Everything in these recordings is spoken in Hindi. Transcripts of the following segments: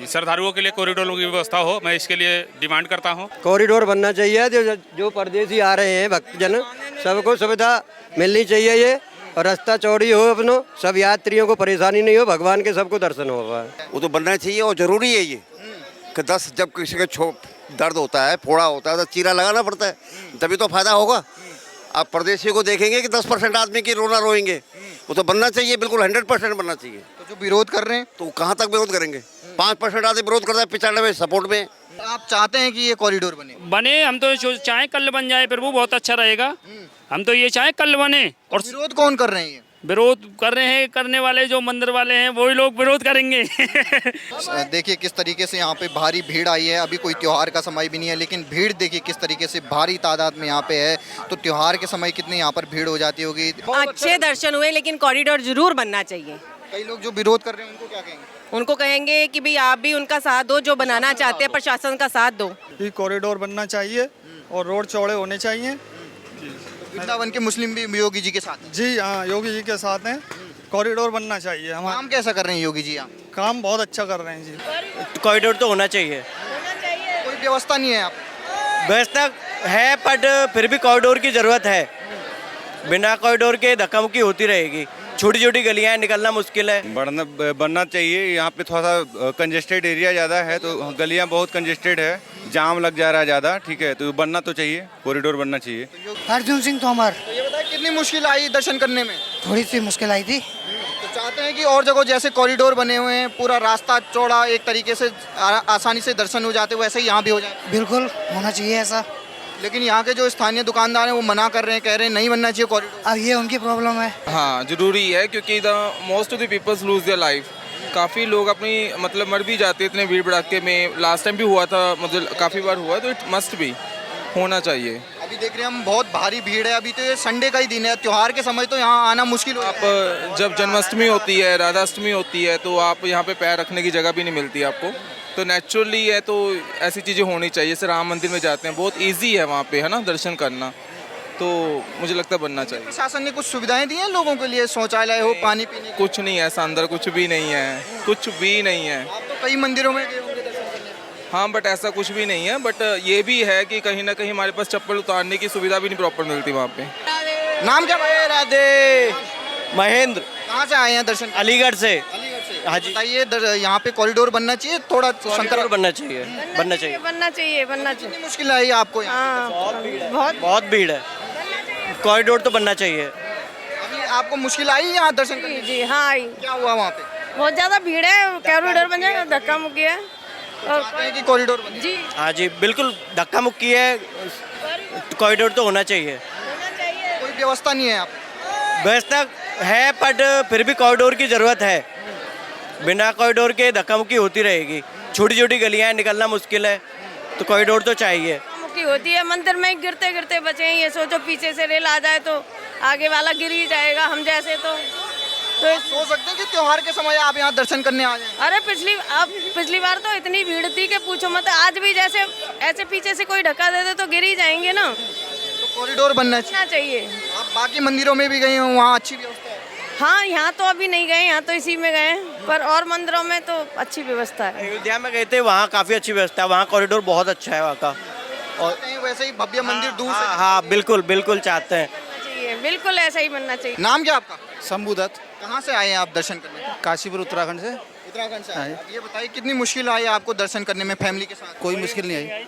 श्रद्धालुओं के लिए कॉरिडोर की व्यवस्था हो, मैं इसके लिए डिमांड करता हूँ। कॉरिडोर बनना चाहिए। जो परदेसी आ रहे हैं भक्तजन, सबको सुविधा मिलनी चाहिए ये, और रास्ता चौड़ी हो, अपनो सब यात्रियों को परेशानी नहीं हो, भगवान के सबको दर्शन हो पाए। वो तो बनना चाहिए और ज़रूरी है ये कि जब किसी का दर्द होता है, फोड़ा होता है, तो चीरा लगाना पड़ता है, तभी तो फायदा होगा। आप परदेशी को देखेंगे कि 10% आदमी की रोना रोएंगे, वो तो बनना चाहिए, बिल्कुल 100% बनना चाहिए। तो जो विरोध कर रहे हैं, तो कहाँ तक विरोध करेंगे? 5% आदमी विरोध करता है, 95 सपोर्ट में। आप चाहते हैं कि ये कॉरिडोर बने? हम तो चाहे कल बन जाए प्रभु, बहुत अच्छा रहेगा। हम तो ये चाहे कल बने। और विरोध कौन कर रहे हैं? ये विरोध कर रहे हैं, करने वाले जो मंदिर वाले हैं वही लोग विरोध करेंगे। देखिए किस तरीके से यहाँ पे भारी भीड़ आई है। अभी कोई त्योहार का समय भी नहीं है, लेकिन भीड़ देखिए किस तरीके से भारी तादाद में यहाँ पे है। तो त्योहार के समय कितनी यहाँ पर भीड़ हो जाती होगी। अच्छे दर्शन हुए, लेकिन कॉरिडोर जरूर बनना चाहिए। कई लोग जो विरोध कर रहे हैं उनको क्या कहेंगे? उनको कहेंगे कि भाई आप भी उनका साथ दो, जो बनाना चाहते हैं प्रशासन का साथ दो। ये कॉरिडोर बनना चाहिए और रोड चौड़े होने चाहिए। वृंदावन के मुस्लिम भी योगी जी के साथ हैं। जी हाँ, योगी जी के साथ हैं। कॉरिडोर बनना चाहिए। हम काम कैसा कर रहे हैं योगी जी? यहाँ काम बहुत अच्छा कर रहे हैं जी। कॉरिडोर तो होना चाहिए। कोई व्यवस्था नहीं है यहाँ पे? व्यवस्था है, बट फिर भी कॉरिडोर की ज़रूरत है। बिना कॉरिडोर के धक्का मुक्की होती रहेगी, छोटी छोटी गलियाँ निकलना मुश्किल है। बनना चाहिए। यहाँ पे थोड़ा सा कंजेस्टेड एरिया ज़्यादा है, तो गलियाँ बहुत कंजेस्टेड है, जाम लग जा रहा है ज़्यादा। ठीक है, तो बनना तो चाहिए, कॉरिडोर बनना चाहिए। अर्जुन सिंह तोमर। तो ये बताए कितनी मुश्किल आई दर्शन करने में? थोड़ी सी मुश्किल आई थी। तो चाहते हैं कि और जगह जैसे कॉरिडोर बने हुए हैं, पूरा रास्ता चौड़ा, एक तरीके से आसानी से दर्शन हो जाते, वैसे ही यहाँ भी हो जाए। बिल्कुल होना चाहिए ऐसा। लेकिन यहाँ के जो स्थानीय दुकानदार हैं वो मना कर रहे हैं, कह रहे हैं नहीं बनना चाहिए कॉरिडोर। अब ये उनकी प्रॉब्लम है। हाँ, ज़रूरी है, क्योंकि the most of the peoples lose their life. काफ़ी लोग अपनी मतलब मर भी जाते हैं इतने भीड़ भड़ाके में। लास्ट टाइम भी हुआ था, मतलब काफ़ी बार हुआ है, तो इट मस्ट भी होना चाहिए। अभी देख रहे हैं हम बहुत भारी भीड़ है। अभी तो ये संडे का ही दिन है, त्योहार के समय तो यहाँ आना मुश्किल हो। आप जब जन्माष्टमी होती है, राधाष्टमी होती है, तो आप यहाँ पे पैर रखने की जगह भी नहीं मिलती आपको। तो नेचुरली है, तो ऐसी चीज़ें होनी चाहिए। जैसे राम मंदिर में जाते हैं, बहुत ईजी है वहाँ पे, है ना, दर्शन करना। तो मुझे लगता है बनना चाहिए। प्रशासन ने कुछ सुविधाएं दी हैं लोगों के लिए, शौचालय हो, पानी पीने? कुछ नहीं है ऐसा, अंदर कुछ भी नहीं है, कुछ भी नहीं है। आप तो कई मंदिरों में गए होंगे दर्शन करने। हाँ, बट ऐसा कुछ भी नहीं है। बट ये भी है कि कहीं ना कहीं हमारे पास चप्पल उतारने की सुविधा भी नहीं प्रॉपर मिलती वहाँ पे। नाम क्या? राधे। महेंद्र। कहाँ से आए हैं दर्शन? अलीगढ़ से। अलीगढ़ से। हाँ जी। बताइए यहाँ पे कॉरिडोर बनना चाहिए, थोड़ा कॉरिडोर बनना चाहिए, बनना चाहिए। बनना चाहिए, बनना चाहिए। कितनी मुश्किल आई आपको यहाँ? बहुत भीड़ है, कॉरिडोर तो बनना चाहिए। अभी आपको मुश्किल आई यहाँ दर्शन करने? जी हाँ आई। क्या हुआ वहाँ पे? बहुत ज्यादा भीड़ है, कॉरिडोर बन जाएगा, धक्का मुक्की है। और चाहते हैं कि कॉरिडोर बने? जी हाँ जी, बिल्कुल धक्का मुक्की है, कॉरिडोर तो होना चाहिए। कोई व्यवस्था नहीं है यहाँ पे? व्यवस्था है, बट फिर भी कॉरिडोर की ज़रूरत है। बिना कॉरिडोर के धक्का मुक्की होती रहेगी, छोटी छोटी गलियाँ निकलना मुश्किल है, तो कॉरिडोर तो चाहिए। मुक्की होती है, मंदिर में गिरते गिरते बचे हैं। ये सोचो पीछे से रेल आ जाए तो आगे वाला गिर ही जाएगा, हम जैसे तो सोच सकते हैं कि त्योहार के समय आप यहाँ दर्शन करने आ जाएं। अरे पिछली बार तो इतनी भीड़ थी कि पूछो मत। आज भी जैसे ऐसे पीछे से कोई धक्का दे दे तो गिर ही जाएंगे ना। तो कॉरिडोर बनना चाहिए। आप बाकी मंदिरों में भी गए हो, वहाँ अच्छी व्यवस्था है? हाँ, यहाँ तो अभी नहीं गए, यहाँ तो इसी में गए, पर और मंदिरों में तो अच्छी व्यवस्था है। अयोध्या में गए थे, वहाँ काफ़ी अच्छी व्यवस्था है, वहाँ कॉरिडोर बहुत अच्छा है वहाँ का। और कहीं वैसे ही भव्य मंदिर दूर से? हाँ, बिल्कुल बिल्कुल चाहते हैं। बिल्कुल ऐसा ही बनना चाहिए। नाम क्या आपका? शंभू दत्त। कहाँ से आए हैं आप दर्शन करने? काशीपुर उत्तराखंड से। उत्तराखंड से आए। अब ये बताइए कितनी मुश्किल आई आपको दर्शन करने में फैमिली के साथ? कोई मुश्किल नहीं आई।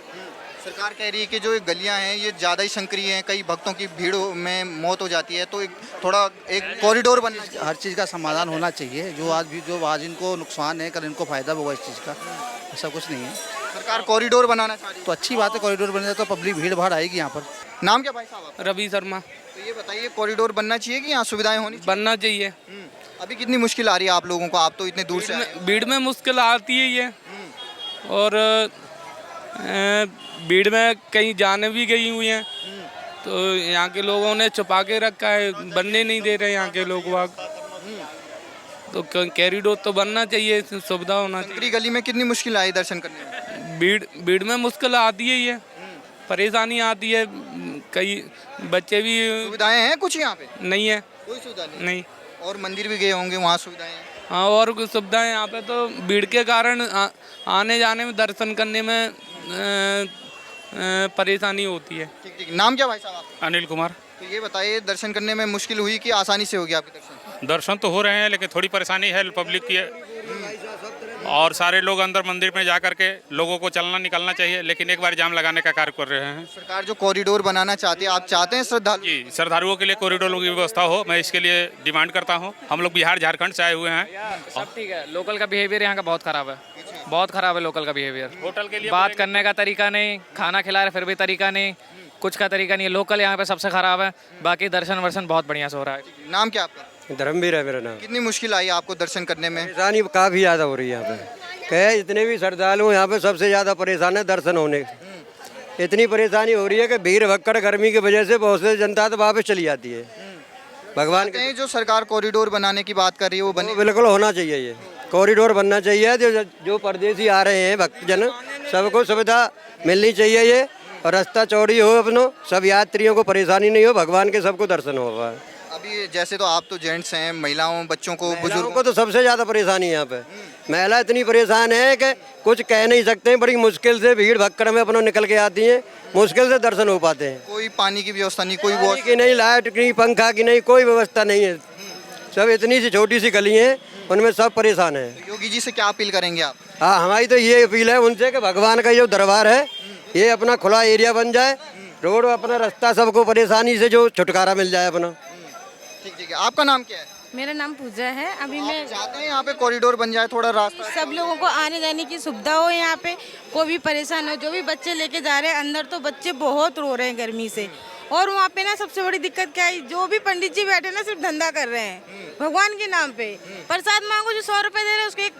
सरकार कह रही है कि जो ये गलियां हैं ये ज़्यादा ही संकरी हैं, कई भक्तों की भीड़ में मौत हो जाती है, तो एक कॉरिडोर बनना चाहिए। हर चीज़ का समाधान होना चाहिए। जो आज इनको नुकसान है, कल इनको फायदा होगा इस चीज़ का, ऐसा कुछ नहीं है। सरकार कॉरिडोर बनाना चाह रही है तो अच्छी बात है, कॉरिडोर बन जाए तो पब्लिक भीड़ भाड़ आएगी यहाँ पर। नाम क्या भाई साहब आपका? रवि शर्मा। तो ये बताइए कॉरिडोर बनना चाहिए कि यहाँ सुविधाएं होनी चाहिए? बनना चाहिए। अभी कितनी मुश्किल आ रही है आप लोगों को? आप तो इतने दूर से आए हैं। भीड़ में मुश्किल आती है ये, और भीड़ में कहीं जाने भी गई हुई हैं, तो यहाँ के लोगों ने छुपा के रखा है, बनने नहीं दे रहे यहाँ के लोग वाग। तो कॉरिडोर तो बनना चाहिए, सुविधा होना चाहिए। गली में कितनी मुश्किल आई दर्शन करने में? भीड़ में मुश्किल आती है, ये परेशानी आती है। कई बच्चे भी, सुविधाएं हैं कुछ यहाँ पे? नहीं है, कोई सुविधा नहीं। और मंदिर भी गए होंगे, वहाँ सुविधाएं हैं? हाँ, और कुछ सुविधाएं यहाँ पे तो भीड़ के कारण आने जाने में, दर्शन करने में परेशानी होती है। ठीक ठीक। नाम क्या भाई साहब आपका? अनिल कुमार। तो ये बताइए, दर्शन करने में मुश्किल हुई कि आसानी से हो गया आपके दर्शन? दर्शन तो हो रहे हैं लेकिन थोड़ी परेशानी है पब्लिक की है, और सारे लोग अंदर मंदिर में जा करके लोगों को चलना निकलना चाहिए, लेकिन एक बार जाम लगाने का कार्य कर रहे हैं। सरकार जो कॉरिडोर बनाना चाहती है, आप चाहते हैं श्रद्धालु? जी, श्रद्धालुओं के लिए कॉरिडोर की व्यवस्था हो, मैं इसके लिए डिमांड करता हूँ। हम लोग बिहार झारखंड से आए हुए हैं। सब ठीक है। लोकल का बिहेवियर यहाँ का बहुत खराब है, बहुत खराब है लोकल का बिहेवियर। होटल के लिए बात करने का तरीका नहीं, खाना खिला रहे फिर भी तरीका नहीं, कुछ का तरीका नहीं है। लोकल यहाँ पे सबसे खराब है, बाकी दर्शन वर्शन बहुत बढ़िया से हो रहा है। नाम क्या आपका? धर्मवीर है मेरा नाम। कितनी मुश्किल आई आपको दर्शन करने में? परेशानी काफ़ी ज़्यादा हो रही है यहाँ पे। कहे जितने भी श्रद्धालु यहाँ पे सबसे ज़्यादा परेशान है दर्शन होने। इतनी परेशानी हो रही है कि भीड़ भक्कड़ गर्मी की वजह से बहुत से जनता तो वापस चली जाती है। भगवान के जो सरकार कॉरिडोर बनाने की बात कर रही है वो बने? बिल्कुल होना चाहिए, ये कॉरिडोर बनना चाहिए। जो परदेसी आ रहे हैं भक्तजन, सबको सुविधा मिलनी चाहिए ये, और रास्ता चौड़ी हो अपनो, सब यात्रियों को परेशानी नहीं हो, भगवान के सबको दर्शन होगा। अभी जैसे तो आप तो जेंट्स हैं, महिलाओं बच्चों को बुजुर्गों को तो सबसे ज़्यादा परेशानी है यहाँ पे। महिला इतनी परेशान है कि कुछ कह नहीं सकते, बड़ी मुश्किल से भीड़ भक्कड़ में अपनों निकल के आती हैं, मुश्किल से दर्शन हो पाते हैं। कोई पानी की व्यवस्था नहीं, कोई पानी की नहीं, लाइट की, पंखा की नहीं, कोई व्यवस्था नहीं है। सब इतनी सी छोटी सी गली है, उनमें सब परेशान है। योगी जी से क्या अपील करेंगे आप? हाँ, हमारी तो ये अपील है उनसे कि भगवान का जो दरबार है ये अपना खुला एरिया बन जाए, रोड अपना रास्ता, सबको परेशानी से जो छुटकारा मिल जाए अपना। ठीक ठीक है। आपका नाम क्या है? मेरा नाम पूजा है। अभी मैं चाहते हैं यहाँ पे कॉरिडोर बन जाए, थोड़ा रास्ता सब लोगों को आने जाने की सुविधा हो, यहाँ पे कोई भी परेशान हो। जो भी बच्चे लेके जा रहे हैं अंदर, तो बच्चे बहुत रो रहे हैं गर्मी से। और वहाँ पे ना सबसे बड़ी दिक्कत क्या है, जो भी पंडित जी बैठे ना सिर्फ धंधा कर रहे हैं भगवान के नाम पे। प्रसाद मांगो, जो 100 रुपए दे रहे हैं उसको एक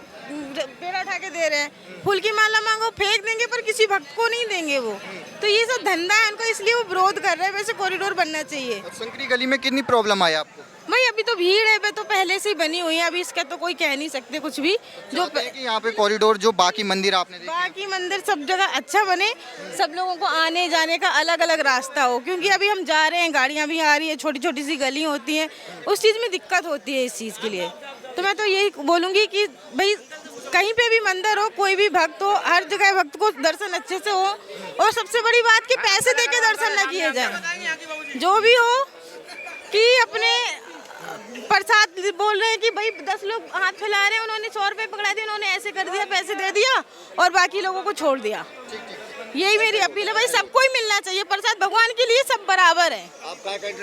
पेड़ा उठा के दे रहे हैं। फूल की माला मांगो, फेंक देंगे, पर किसी भक्त को नहीं देंगे वो। तो ये सब धंधा है उनका, इसलिए वो विरोध कर रहे हैं। वैसे कॉरिडोर बनना चाहिए। संकरी गली में कितनी प्रॉब्लम आई आपको? भाई अभी तो भीड़ है, तो पहले से ही बनी हुई है, अभी इसका तो कोई कह नहीं सकते कुछ भी। जो यहाँ पे कॉरिडोर, जो बाकी मंदिर आपने देखे, बाकी मंदिर सब जगह अच्छा बने, सब लोगों को आने जाने का अलग अलग रास्ता हो। क्योंकि अभी हम जा रहे हैं, गाड़ियाँ भी आ रही है, छोटी छोटी सी गली होती है, उस चीज़ में दिक्कत होती है इस चीज़ के लिए। तो मैं तो यही बोलूँगी कि भाई कहीं पे भी मंदिर हो, कोई भी भक्त हो, हर जगह भक्त को दर्शन अच्छे से हो। और सबसे बड़ी बात कि पैसे दे के दर्शन न किए जाए। जो भी हो कि अपने प्रसाद बोल रहे हैं कि भाई 10 लोग हाथ फैला रहे हैं, उन्होंने 100 रुपए पकड़ा दिए, उन्होंने ऐसे कर दिया, पैसे दे दिया और बाकी लोगों को छोड़ दिया। यही मेरी अपील है भाई, सबको ही मिलना चाहिए प्रसाद, भगवान के लिए सब बराबर है।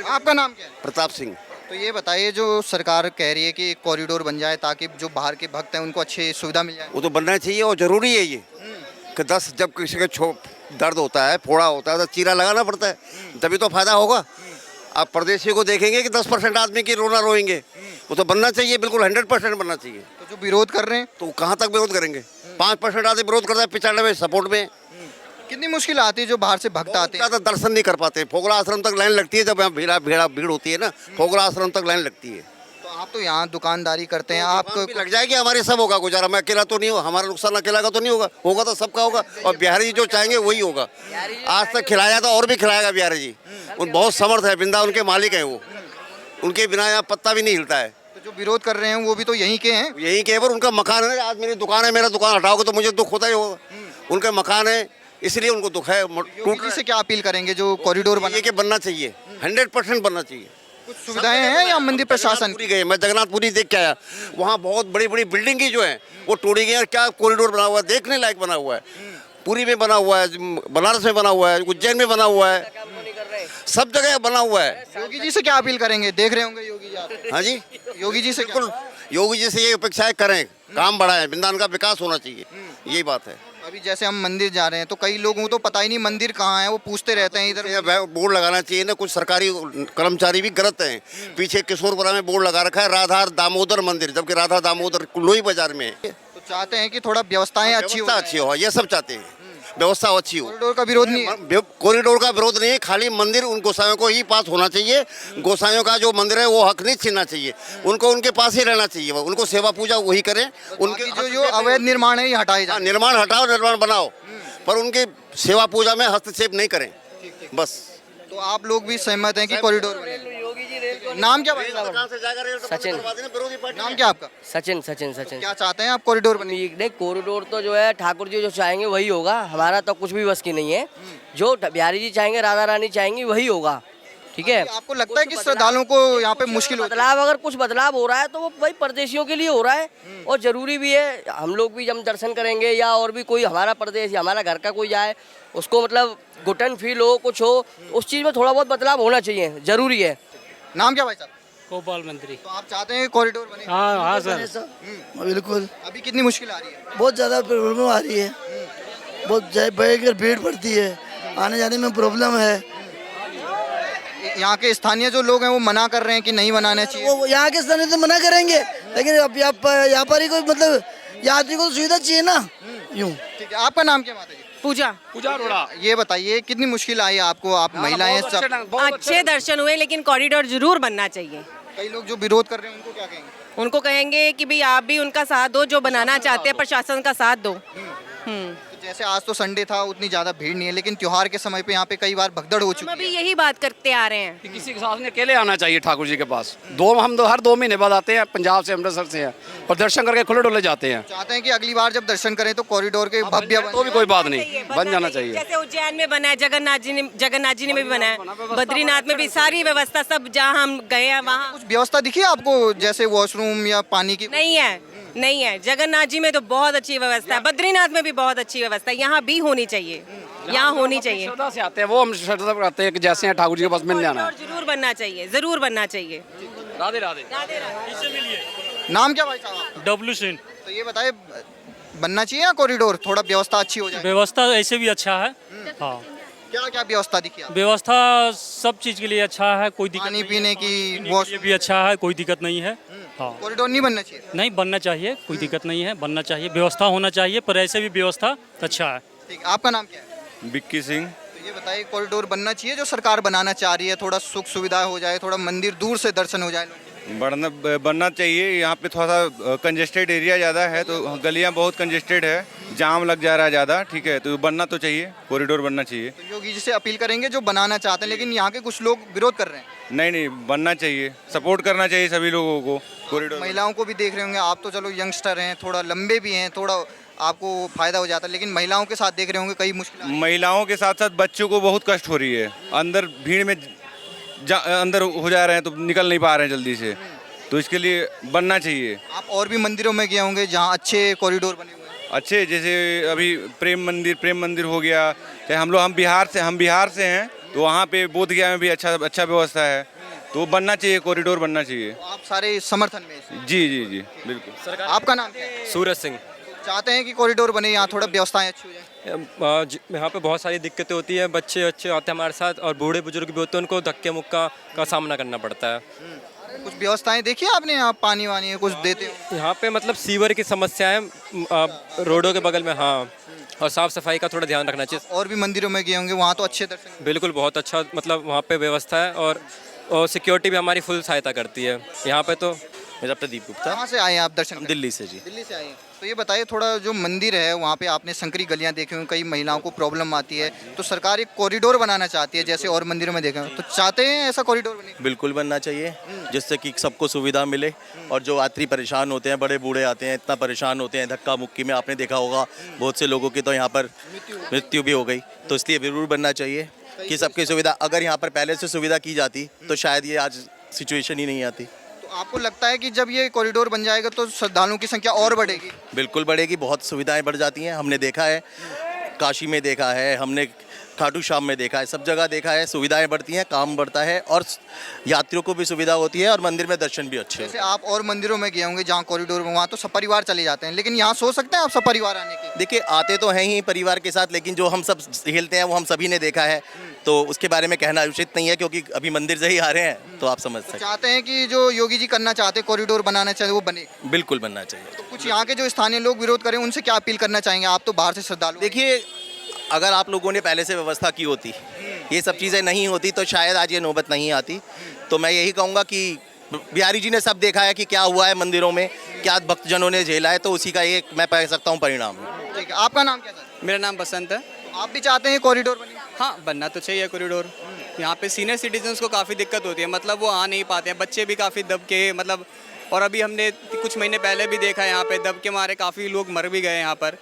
आपका नाम क्या है? प्रताप सिंह। तो ये बताइए, जो सरकार कह रही है कि कॉरिडोर बन जाए ताकि जो बाहर के भक्त हैं उनको अच्छी सुविधा मिल जाए, वो तो बनना चाहिए और ज़रूरी है ये कि जब किसी का दर्द होता है, फोड़ा होता है, तो चीरा लगाना पड़ता है, तभी तो फायदा होगा। आप परदेशी को देखेंगे कि 10% आदमी की रोना रोएंगे, वो तो बनना चाहिए, बिल्कुल 100% बनना चाहिए। तो जो विरोध कर रहे हैं, तो कहाँ तक विरोध करेंगे? 5% आदमी विरोध करता है, 95 सपोर्ट में। कितनी मुश्किल आती है जो बाहर से भक्त आते हैं? ज़्यादा दर्शन नहीं कर पाते। फोगला आश्रम तक लाइन लगती है, जब यहाँ भीड़ होती है ना, फोगला आश्रम तक लाइन लगती है। तो आप तो यहाँ दुकानदारी करते हैं, आपको लग जाएगी, हमारे सब होगा गुजारा। मैं अकेला तो नहीं हूँ, हमारा नुकसान अकेला का तो नहीं होगा, होगा तो सबका होगा। और बिहारी जी जो चाहेंगे वही होगा। आज तक खिलाया था और भी खिलाएगा बिहारी जी। उन बहुत समर्थ है, वृंदावन के मालिक हैं वो, उनके बिना यहाँ पत्ता भी नहीं हिलता है। तो जो विरोध कर रहे हैं वो भी तो यहीं के हैं? यहीं के, पर उनका मकान है। आज मेरी दुकान है, मेरा दुकान हटाओगे तो मुझे दुख होता ही होगा। उनका मकान है, इसलिए उनको दुख है। योगी से क्या अपील करेंगे जो कॉरिडोर बनना चाहिए, 100% बनना चाहिए। कुछ सुविधाएं हैं या मंदिर प्रशासन? पूरी गए, मैं जगन्नाथपुरी देख के आया, वहाँ बहुत बड़ी बड़ी बिल्डिंग की जो है वो तोड़ी गई। और क्या कॉरिडोर बना हुआ है, देखने लायक बना हुआ है। पुरी में बना हुआ है, बनारस में बना हुआ है, उज्जैन में बना हुआ है, सब जगह बना हुआ है। योगी जी से क्या अपील करेंगे? देख रहे होंगे योगी जी आप। हाँ जी, योगी जी से बिल्कुल, योगी जी से ये अपेक्षाएं करें, काम बढ़ाएं, वृंदावन का विकास होना चाहिए, यही बात है। अभी जैसे हम मंदिर जा रहे हैं तो कई लोगों को तो पता ही नहीं मंदिर कहाँ है, वो पूछते रहते हैं इधर। बोर्ड लगाना चाहिए ना, कुछ सरकारी कर्मचारी भी गलत हैं। पीछे किशोरपुरा में बोर्ड लगा रखा है राधा दामोदर मंदिर, जबकि राधा दामोदर लोही बाजार में है। तो चाहते हैं कि थोड़ा व्यवस्थाएं अच्छी हो, ये सब चाहते हैं, व्यवस्था अच्छी हो। कॉरिडोर का विरोध नहीं है? कॉरिडोर का विरोध नहीं है, खाली मंदिर उन गोसाइयों को ही पास होना चाहिए। गोसाइयों का जो मंदिर है वो हक नहीं छीनना चाहिए, उनको उनके पास ही रहना चाहिए, उनको सेवा पूजा वही करें। उनके जो अवैध निर्माण है ये हटाए जाए। निर्माण हटाओ, निर्माण बनाओ, पर उनकी सेवा पूजा में हस्तक्षेप नहीं करें, बस। तो आप लोग भी सहमत हैं कि कॉरिडोर? नाम क्या भाई? सचिन। नाम क्या आपका? सचिन सचिन सचिन। क्या चाहते हैं आप कॉरिडोर बने? नहीं, कॉरिडोर तो जो है ठाकुर जी जो चाहेंगे वही होगा, हमारा तो कुछ भी बस की नहीं है। जो बिहारी जी चाहेंगे, राधा रानी चाहेंगी वही होगा, ठीक है। आपको लगता है कि श्रद्धालुओं को यहाँ पे मुश्किल होती है? बदलाव, अगर कुछ बदलाव हो रहा है तो वो भाई परदेशियों के लिए हो रहा है और जरूरी भी है। हम लोग भी जब दर्शन करेंगे या और भी कोई हमारा प्रदेश या हमारा घर का कोई जाए, उसको मतलब घुटन फील हो, कुछ हो, उस चीज़ में थोड़ा बहुत बदलाव होना चाहिए, जरूरी है। नाम क्या भाई साहब? गोपाल मंत्री। तो आप चाहते हैं कॉरिडोर बने? हाँ सर। बिल्कुल, अभी कितनी मुश्किल आ रही है? बहुत ज़्यादा प्रॉब्लम आ रही है, बहुत भयंकर भीड़ पड़ती है, आने जाने में प्रॉब्लम है। यहाँ के स्थानीय जो लोग हैं वो मना कर रहे हैं कि नहीं बनाना चाहिए। वो यहाँ के स्थानीय तो मना करेंगे, लेकिन अब व्यापारी को मतलब यात्री को सुविधा चाहिए ना, यूँ। ठीक है, आपका नाम क्या माता जी? पूजा। पूजा अरोड़ा। ये बताइए कितनी मुश्किल आई आपको? आप महिलाएं सब, अच्छे दर्शन हुए, लेकिन कॉरिडोर जरूर बनना चाहिए। कई लोग जो विरोध कर रहे हैं उनको क्या कहेंगे? उनको कहेंगे कि भाई आप भी उनका साथ दो, जो बनाना चाहते हैं प्रशासन का साथ दो। तो जैसे आज तो संडे था, उतनी ज्यादा भीड़ नहीं है, लेकिन त्योहार के समय पे यहाँ पे कई बार भगदड़ हो हम चुकी अभी है। यही बात करते आ रहे हैं। किसी के साथ अकेले आना चाहिए ठाकुर जी के पास। हम हर 2 महीने बाद आते हैं, पंजाब से, अमृतसर से हैं, और दर्शन करके खुले डुले जाते हैं। चाहते हैं कि अगली बार जब दर्शन करें तो कॉरिडोर के भव्य तो भी कोई बात नहीं, बन जाना चाहिए। जैसे उज्जैन में बना है, जगन्नाथ जी ने भी बनाया, बद्रीनाथ में भी सारी व्यवस्था, सब जहाँ हम गए हैं वहाँ कुछ व्यवस्था दिखी है आपको, जैसे वॉशरूम या पानी की? नहीं है। जगन्नाथ जी में तो बहुत अच्छी व्यवस्था है, बद्रीनाथ में भी बहुत अच्छी व्यवस्था है, यहाँ भी होनी चाहिए, यहाँ होनी चाहिए। श्रद्धा से आते हैं वो, हम श्रद्धा से आते हैं कि जैसे हैं ठाकुर जी के पास मिल जाना है। जरूर बनना चाहिए, जरूर बनना चाहिए। राधे राधे। नाम क्या भाई साहब? डब्लू सिंह। तो ये बताए, बनना चाहिए या कॉरिडोर थोड़ा व्यवस्था अच्छी हो जाए? व्यवस्था ऐसे भी अच्छा है। हाँ, क्या क्या व्यवस्था दिखी आपको? व्यवस्था सब चीज़ के लिए अच्छा है, कोई दिक्कत पानी नहीं पीने है। की, पीने के लिए वॉशरूम भी अच्छा है, कोई दिक्कत नहीं है। हाँ, कॉरिडोर नहीं बनना चाहिए? नहीं बनना चाहिए, कोई दिक्कत नहीं है, बनना चाहिए, व्यवस्था होना चाहिए, पर ऐसे भी व्यवस्था अच्छा है। ठीक, आपका नाम क्या है? बिक्की सिंह। तो ये बताइए, कॉरिडोर बनना चाहिए जो सरकार बनाना चाह रही है, थोड़ा सुख सुविधा हो जाए, थोड़ा मंदिर दूर से दर्शन हो जाए लोगों को। बनना चाहिए। यहाँ पे थोड़ा सा कंजेस्टेड एरिया ज़्यादा है, तो गलियाँ बहुत कंजेस्टेड है, जाम लग जा रहा है ज़्यादा, ठीक है, तो बनना तो चाहिए, कॉरिडोर बनना चाहिए। तो योगी जी से अपील करेंगे जो बनाना चाहते हैं, लेकिन यहाँ के कुछ लोग विरोध कर रहे हैं। नहीं, बनना चाहिए, सपोर्ट करना चाहिए सभी लोगों को कॉरिडोर। महिलाओं को भी देख रहे होंगे आप, तो चलो यंगस्टर हैं, थोड़ा लंबे भी हैं, थोड़ा आपको फायदा हो जाता है, लेकिन महिलाओं के साथ देख रहे होंगे कई मुश्किल। महिलाओं के साथ साथ बच्चों को बहुत कष्ट हो रही है, अंदर भीड़ में अंदर हो जा रहे हैं तो निकल नहीं पा रहे हैं जल्दी से, तो इसके लिए बनना चाहिए। आप और भी मंदिरों में गए होंगे जहाँ अच्छे कॉरिडोर बने हुए हैं? अच्छे, जैसे अभी प्रेम मंदिर हो गया, चाहे हम बिहार से हैं, तो वहाँ पे बोध गया में भी अच्छा व्यवस्था है, तो बनना चाहिए, कॉरिडोर बनना चाहिए। तो आप सारे समर्थन में इसके? जी बिल्कुल। आपका नाम क्या है? सूरज सिंह। चाहते हैं कि कॉरिडोर बने, यहाँ थोड़ा व्यवस्थाएं अच्छी हो जाए? यहाँ पे बहुत सारी दिक्कतें होती हैं, बच्चे आते हैं हमारे साथ, और बूढ़े बुजुर्ग भी होते हैं, उनको धक्के मुक्का का सामना करना पड़ता है। कुछ व्यवस्थाएं देखी आपने? यहाँ पानी वानी कुछ देते हो? यहाँ पे मतलब सीवर की समस्या है रोडों के बगल में, हाँ, और साफ सफाई का थोड़ा ध्यान रखना चाहिए। और भी मंदिरों में गए होंगे, वहाँ तो अच्छे दर्शन? बिल्कुल, बहुत अच्छा, मतलब वहाँ पे व्यवस्था है, और सिक्योरिटी भी हमारी फुल सहायता करती है यहाँ पे। तो मेरा प्रदीप गुप्ता। कहाँ से आए हैं आप दर्शन करने? दिल्ली से जी। दिल्ली से आए हैं। तो ये बताइए, थोड़ा जो मंदिर है वहाँ पे आपने संकरी गलियाँ देखी होंगी, कई महिलाओं को प्रॉब्लम आती है, तो सरकार एक कॉरिडोर बनाना चाहती है जैसे और मंदिरों में देखे, तो चाहते हैं ऐसा कॉरिडोर बने? बिल्कुल बनना चाहिए, जिससे कि सबको सुविधा मिले, और जो यात्री परेशान होते हैं, बड़े बूढ़े आते हैं, इतना परेशान होते हैं, धक्का मुक्की में आपने देखा होगा बहुत से लोगों की तो यहाँ पर मृत्यु भी हो गई, तो इसलिए जरूर बनना चाहिए कि सबकी सुविधा, अगर यहाँ पर पहले से सुविधा की जाती तो शायद ये आज सिचुएशन ही नहीं आती। आपको लगता है कि जब ये कॉरिडोर बन जाएगा तो श्रद्धालुओं की संख्या और बढ़ेगी? बिल्कुल बढ़ेगी, बहुत सुविधाएं बढ़ जाती हैं, हमने देखा है, काशी में देखा है, हमने खाटू श्याम में देखा है, सब जगह देखा है, सुविधाएं बढ़ती हैं, काम बढ़ता है, और यात्रियों को भी सुविधा होती है, और मंदिर में दर्शन भी अच्छे जैसे आप और मंदिरों में गए होंगे जहाँ कॉरिडोर में, वहाँ तो सपरिवार चले जाते हैं, लेकिन यहाँ सोच सकते हैं आप सपरिवार आने की? देखिए, आते तो हैं ही परिवार के साथ, लेकिन जो हम सब हिलते हैं वो हम सभी ने देखा है, तो उसके बारे में कहना उचित नहीं है, क्योंकि अभी मंदिर से ही आ रहे हैं, तो आप समझ सकते हैं। चाहते हैं कि जो योगी जी करना चाहते हैं, कॉरिडोर बनाना चाहते वो बने? बिल्कुल बनना चाहिए। तो कुछ यहाँ के जो स्थानीय लोग विरोध करें, उनसे क्या अपील करना चाहेंगे? आप तो बाहर से श्रद्धालु। देखिए, अगर आप लोगों ने पहले से व्यवस्था की होती, ये सब चीज़ें नहीं होती, तो शायद आज ये नौबत नहीं आती। तो मैं यही कहूँगा कि बिहारी जी ने सब देखा है कि क्या हुआ है मंदिरों में, क्या भक्तजनों ने झेला है, तो उसी का एक मैं कह सकता हूँ परिणाम है। ठीक है, आपका नाम क्या है? मेरा नाम बसंत है। आप भी चाहते हैं कॉरिडोर बने? हाँ, बनना तो चाहिए कॉरिडोर। यहाँ पे सीनियर सिटीजन्स को काफ़ी दिक्कत होती है, मतलब वो आ नहीं पाते हैं, बच्चे भी काफ़ी दब के मतलब, और अभी हमने कुछ महीने पहले भी देखा है यहाँ पे दब के मारे काफ़ी लोग मर भी गए यहाँ पर।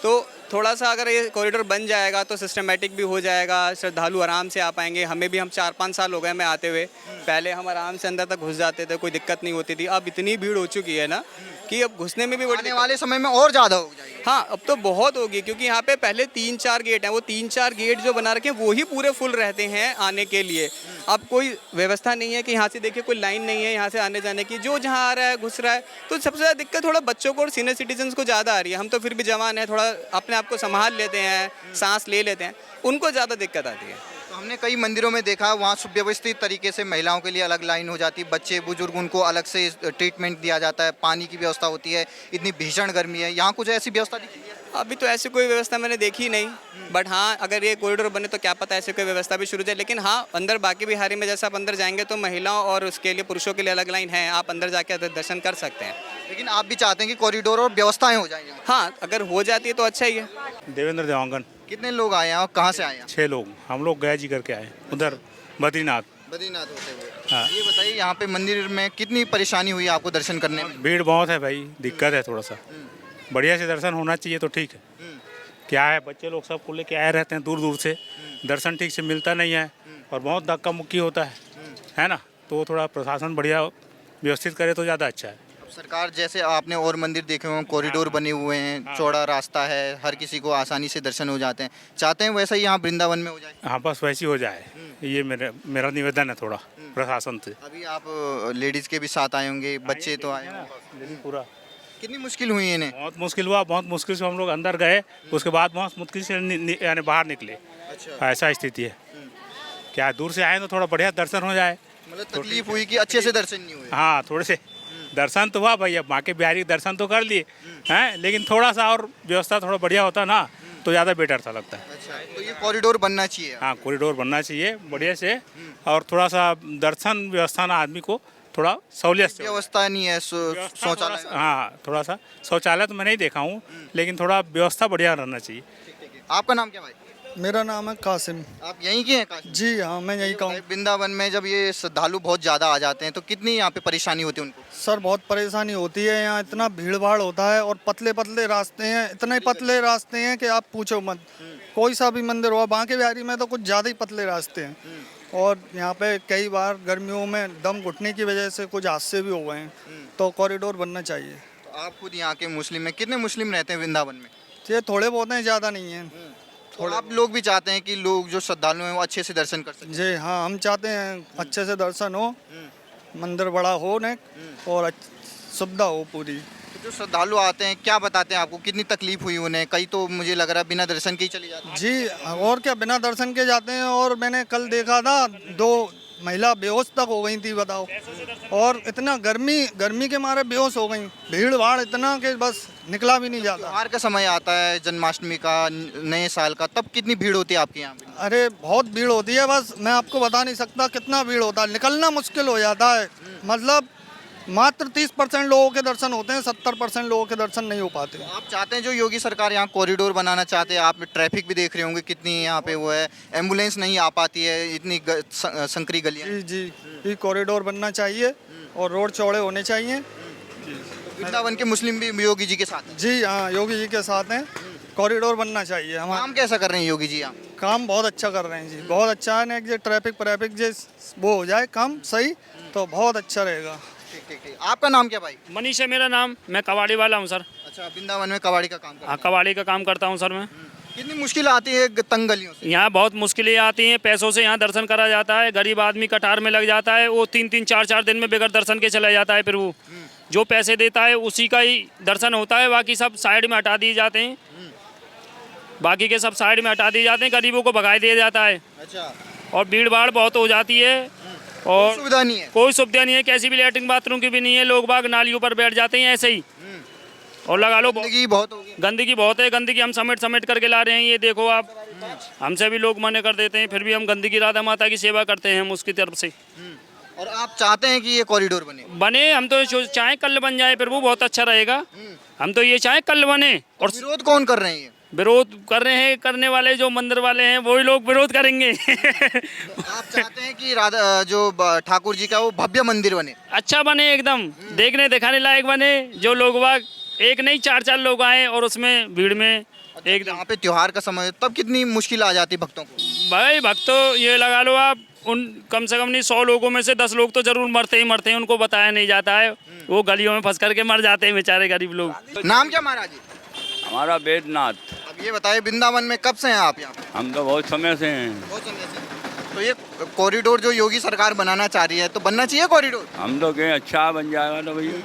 तो थोड़ा सा अगर ये कॉरिडोर बन जाएगा तो सिस्टमेटिक भी हो जाएगा, श्रद्धालु आराम से आ पाएंगे। हमें भी हम 4-5 साल हो गए हमें आते हुए, पहले हम आराम से अंदर तक घुस जाते थे, कोई दिक्कत नहीं होती थी। अब इतनी भीड़ हो चुकी है ना कि अब घुसने में भी आने वाले समय में और ज़्यादा हो जाएगी। हाँ, अब तो बहुत होगी, क्योंकि यहाँ पे पहले 3-4 गेट हैं, वो 3-4 गेट जो बना रखे हैं वो ही पूरे फुल रहते हैं आने के लिए। अब कोई व्यवस्था नहीं है कि यहाँ से देखिए कोई लाइन नहीं है यहाँ से आने जाने की, जो जहाँ आ रहा है घुस रहा है। तो सबसे ज़्यादा दिक्कत थोड़ा बच्चों को और सीनियर सिटीजन्स को ज़्यादा आ रही है। हम तो फिर भी जवान हैं, थोड़ा अपने आप को संभाल लेते हैं, सांस ले लेते हैं, उनको ज़्यादा दिक्कत आती है। तो हमने कई मंदिरों में देखा वहाँ सुव्यवस्थित तरीके से महिलाओं के लिए अलग लाइन हो जाती है, बच्चे बुजुर्ग उनको अलग से ट्रीटमेंट दिया जाता है, पानी की व्यवस्था होती है। इतनी भीषण गर्मी है, यहाँ कुछ ऐसी व्यवस्था दिखी है? अभी तो ऐसी कोई व्यवस्था मैंने देखी नहीं, बट हाँ अगर ये कॉरिडोर बने तो क्या पता ऐसी कोई व्यवस्था भी शुरू जाए। लेकिन हाँ, अंदर बाकी बिहारी में जैसे आप अंदर जाएंगे तो महिलाओं और उसके लिए पुरुषों के लिए अलग लाइन है, आप अंदर जाके दर्शन कर सकते हैं। लेकिन आप भी चाहते हैं कि कॉरिडोर और व्यवस्थाएं हो जाएंगी? हाँ, अगर हो जाती है तो अच्छा ही है। देवेंद्र देवांगन। कितने लोग आए हैं और कहाँ से आए हैं? 6 लोग। हम लोग गया जी करके आए उधर बद्रीनाथ बद्रीनाथ होते हुए। हाँ। ये बताइए यहाँ पे मंदिर में कितनी परेशानी हुई आपको दर्शन करने में? भीड़ बहुत है भाई, दिक्कत है थोड़ा सा। बढ़िया से दर्शन होना चाहिए तो ठीक है। क्या है, बच्चे लोग सब को लेके आए रहते हैं दूर दूर से, दर्शन ठीक से मिलता नहीं है और बहुत धक्का मुक्की होता है ना। तो थोड़ा प्रशासन बढ़िया व्यवस्थित करे तो ज़्यादा अच्छा है। सरकार जैसे आपने और मंदिर देखे हुए, कॉरिडोर बने हुए हैं, चौड़ा रास्ता है, हर किसी को आसानी से दर्शन हो जाते हैं, चाहते हैं वैसा ही यहाँ वृंदावन में हो जाए? हाँ, बस वैसी हो जाए, ये मेरा निवेदन है थोड़ा प्रशासन से। अभी आप लेडीज़ के भी साथ आए होंगे, बच्चे तो आए होंगे पूरा। कितनी मुश्किल हुई इन्हें? बहुत मुश्किल हुआ, बहुत मुश्किल से हम लोग अंदर गए, उसके बाद बहुत मुश्किल से यानी बाहर निकले। अच्छा। ऐसा स्थिति है। क्या दूर से आए तो थोड़ा बढ़िया दर्शन हो जाए। मतलब तकलीफ हुई कि अच्छे से दर्शन नहीं हुए? हाँ, थोड़े से दर्शन तो हुआ भाई, अब माँ के बिहारी दर्शन तो कर लिए हैं, लेकिन थोड़ा सा और व्यवस्था थोड़ा बढ़िया होता ना तो ज़्यादा बेटर सा लगता है। अच्छा, तो ये कॉरिडोर बनना चाहिए? हाँ, कॉरिडोर बनना चाहिए बढ़िया से, और थोड़ा सा दर्शन व्यवस्था ना आदमी को थोड़ा सहूलियत से। व्यवस्था नहीं है, शौचालय? हाँ, थोड़ा सा शौचालय तो मैं नहीं देखा हूँ, लेकिन थोड़ा व्यवस्था बढ़िया रहना चाहिए। आपका नाम क्या भाई? मेरा नाम है कासिम। आप यहीं के हैं कासिम? जी हाँ, मैं यहीं का हूँ। वृंदावन में जब ये श्रद्धालु बहुत ज़्यादा आ जाते हैं तो कितनी यहाँ पे परेशानी होती है उनको? सर बहुत परेशानी होती है, यहाँ इतना भीड़ भाड़ होता है और पतले पतले रास्ते हैं, इतने पतले रास्ते हैं कि आप पूछो मत। कोई सा भी मंदिर हुआ, बांके बिहारी में तो कुछ ज़्यादा ही पतले रास्ते हैं, और यहाँ पे कई बार गर्मियों में दम घुटने की वजह से कुछ हादसे भी हो गए हैं, तो कॉरिडोर बनना चाहिए। तो आप खुद यहाँ के मुस्लिम हैं, कितने मुस्लिम रहते हैं वृंदावन में? ये थोड़े बहुत हैं, ज़्यादा नहीं हैं। तो आप लोग भी चाहते हैं कि लोग जो श्रद्धालु हैं वो अच्छे से दर्शन कर सकें? जी हाँ, हम चाहते हैं अच्छे से दर्शन हो, मंदिर बड़ा हो न, और सुविधा हो पूरी। तो जो श्रद्धालु आते हैं क्या बताते हैं आपको, कितनी तकलीफ हुई उन्हें? कई तो मुझे लग रहा है बिना दर्शन के ही चले जाते हैं। जी, और क्या, बिना दर्शन के जाते हैं। और मैंने कल देखा था 2 महिला बेहोश तक हो गई थी, बताओ। और इतना गर्मी के मारे बेहोश हो गई, भीड़ भाड़ इतना कि बस निकला भी नहीं जाता। त्योहार का समय आता है, जन्माष्टमी का, नए साल का, तब कितनी भीड़ होती है आपके यहाँ पे? अरे बहुत भीड़ होती है, बस मैं आपको बता नहीं सकता कितना भीड़ होता है, निकलना मुश्किल हो जाता है। मतलब मात्र 30% लोगों के दर्शन होते हैं, 70% लोगों के दर्शन नहीं हो पाते। आप चाहते हैं जो योगी सरकार यहाँ कॉरिडोर बनाना चाहते हैं, आप ट्रैफिक भी देख रहे होंगे कितनी यहाँ पे वो है, एम्बुलेंस नहीं आ पाती है, इतनी संकरी गलियाँ। जी जी, ये कॉरिडोर बनना चाहिए और रोड चौड़े होने चाहिए। वृंदावन के मुस्लिम भी योगी जी के साथ हैं? जी हाँ, योगी जी के साथ हैं, कॉरिडोर बनना चाहिए। हम काम कैसा कर रहे हैं योगी जी यहाँ? काम बहुत अच्छा कर रहे हैं जी, बहुत अच्छा है ना। जो ट्रैफिक जे वो हो जाए काम सही तो बहुत अच्छा रहेगा। ठीक। आपका नाम क्या भाई? मनीष है मेरा नाम, मैं कबाड़ी वाला हूँ सर। अच्छा, वृंदावन में कबाड़ी का काम करते हैं? हाँ, कबाड़ी का काम करता हूँ सर मैं। कितनी मुश्किल आती है तंग गलियों से? यहाँ बहुत मुश्किलें आती हैं, पैसों से यहाँ दर्शन करा जाता है, गरीब आदमी कतार में लग जाता है, वो 3-3, 4-4 दिन में बगैर दर्शन के चला जाता है। फिर वो जो पैसे देता है उसी का ही दर्शन होता है, बाकी सब साइड में हटा दिए जाते हैं, बाकी के सब साइड में हटा दिए जाते हैं, गरीबों को भगाई दिया जाता है। अच्छा। और भीड़ भाड़ बहुत हो जाती है, और सुविधा नहीं है? कोई सुविधा नहीं है, कैसी भी लैट्रिन बाथरूम की भी नहीं है, लोग बाग नालियों पर बैठ जाते हैं ऐसे ही। और लगा लो गंदगी बहुत होगी। गंदगी बहुत है, गंदगी हम समेट करके ला रहे हैं, ये देखो आप। हमसे भी लोग मना कर देते हैं, फिर भी हम गंदगी राधा माता की सेवा करते हैं हम उसकी तरफ से। और आप चाहते हैं कि ये कॉरिडोर बने? हम तो चाहे कल बन जाए फिर वो बहुत अच्छा रहेगा। हम तो ये चाहे कल बने। और विरोध कौन कर रहे हैं? विरोध कर रहे हैं, करने वाले जो मंदिर वाले हैं वही लोग विरोध करेंगे। आप चाहते हैं कि राधा जो ठाकुर जी का वो भव्य मंदिर बने? अच्छा बने, एकदम देखने दिखाने लायक बने, जो लोग बाग एक नहीं 4-4 लोग आए और उसमें भीड़ में एकदम। यहाँ पे त्योहार का समय तब कितनी मुश्किल आ जाती भक्तों को? भाई भक्तों ये लगा लो आप, उन कम से कम नहीं 100 लोगों में से 10 लोग तो जरूर मरते ही मरते हैं, उनको बताया नहीं जाता है, वो गलियों में फंस करके मर जाते हैं बेचारे गरीब लोग। नाम क्या महाराज जी? हमारा वेदनाथ। अब ये बताइए वृंदावन में कब से हैं आप यहाँ पे? हम तो बहुत समय से हैं। बहुत समय से। तो ये कॉरिडोर जो योगी सरकार बनाना चाह रही है तो बनना चाहिए कॉरिडोर? हम तो कहें अच्छा बन जाएगा तो भैया।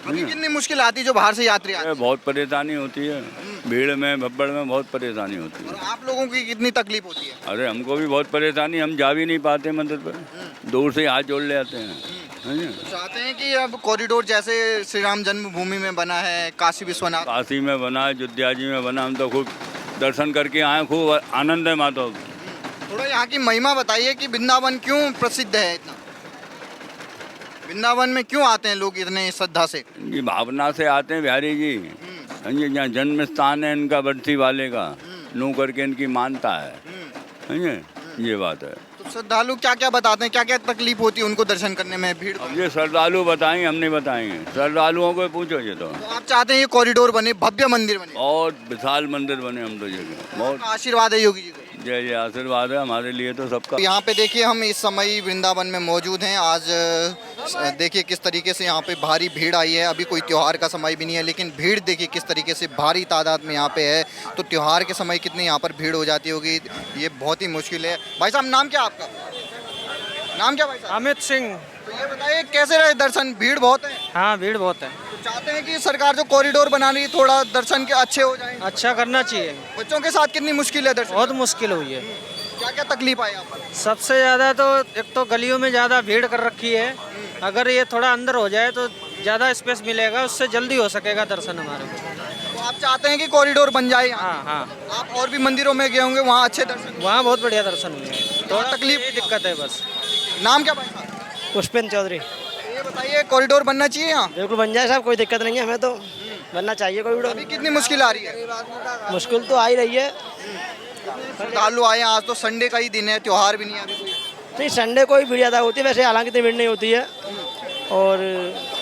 अभी कितनी मुश्किल आती है जो बाहर से यात्री आते हैं? बहुत परेशानी होती है, भीड़ में भब्बड़ में बहुत परेशानी होती है। और आप लोगों की कितनी तकलीफ होती है? अरे हमको भी बहुत परेशानी, हम जा भी नहीं पाते मंदिर पर, दूर से हाथ जोड़ ले आते हैं। चाहते हैं कि अब कॉरिडोर जैसे श्री राम जन्मभूमि में बना है, काशी विश्वनाथ, काशी में बना, अयोध्या जी में बना, हम तो खूब दर्शन करके आए, खूब आनंद है माता। थोड़ा यहाँ की महिमा बताइए कि वृंदावन क्यों प्रसिद्ध है इतना? वृंदावन में क्यों आते हैं लोग इतने श्रद्धा से? जी भावना से आते हैं बिहारी जी, समझे, यहाँ जन्म स्थान है इनका बरसी वाले का, नू करके इनकी मानता है, समझे, ये बात है। तो श्रद्धालु क्या क्या बताते हैं, क्या क्या तकलीफ होती है उनको दर्शन करने में भीड़? अब ये श्रद्धालु बताएंगे, हम नहीं बताएंगे, श्रद्धालुओं को पूछो ये तो। आप चाहते हैं ये कॉरिडोर बने, भव्य मंदिर बने? बहुत विशाल मंदिर बने, हम तो ये बहुत आशीर्वाद है योगी जी का। जय जय आशीर्वाद है हमारे लिए तो सबका। यहाँ पे देखिए हम इस समय वृंदावन में मौजूद हैं। आज देखिए किस तरीके से यहाँ पे भारी भीड़ आई है। अभी कोई त्योहार का समय भी नहीं है, लेकिन भीड़ देखिए किस तरीके से भारी तादाद में यहाँ पे है। तो त्योहार के समय कितनी यहाँ पर भीड़ हो जाती होगी, ये बहुत ही मुश्किल है। भाई साहब नाम क्या आपका? नाम क्या भाई साहब? अमित सिंह। तो ये बताइए कैसे रहे दर्शन? भीड़ बहुत है? हाँ भीड़ बहुत है। तो चाहते हैं कि सरकार जो कॉरिडोर बना रही है थोड़ा दर्शन के अच्छे हो जाएं? अच्छा करना चाहिए। बच्चों के साथ कितनी मुश्किल है दर्शन? बहुत मुश्किल हुई है। क्या क्या तकलीफ आई आप? सबसे ज़्यादा तो एक तो गलियों में ज़्यादा भीड़ कर रखी है, अगर ये थोड़ा अंदर हो जाए तो ज़्यादा स्पेस मिलेगा, उससे जल्दी हो सकेगा दर्शन हमारे को। तो आप चाहते हैं कि कॉरिडोर बन जाए? हाँ हाँ। आप और भी मंदिरों में गए होंगे, वहाँ अच्छे दर्शन? वहाँ बहुत बढ़िया दर्शन हुए, थोड़ा तकलीफ दिक्कत है बस। नाम क्या भाई साहब? पुष्पेंद्र चौधरी। ये बताइए कॉरिडोर बनना चाहिए यहाँ? बिल्कुल बन जाए साहब, कोई दिक्कत नहीं है, हमें तो बनना चाहिए कॉरिडोर। अभी कितनी मुश्किल आ रही है? मुश्किल तो आ ही रही है। श्रद्धालु आए, आज तो संडे का ही दिन है, त्योहार भी नहीं है अभी कोई। नहीं संडे को ही भीड़ ज़्यादा होती है, वैसे हालांकि इतनी भीड़ नहीं होती है और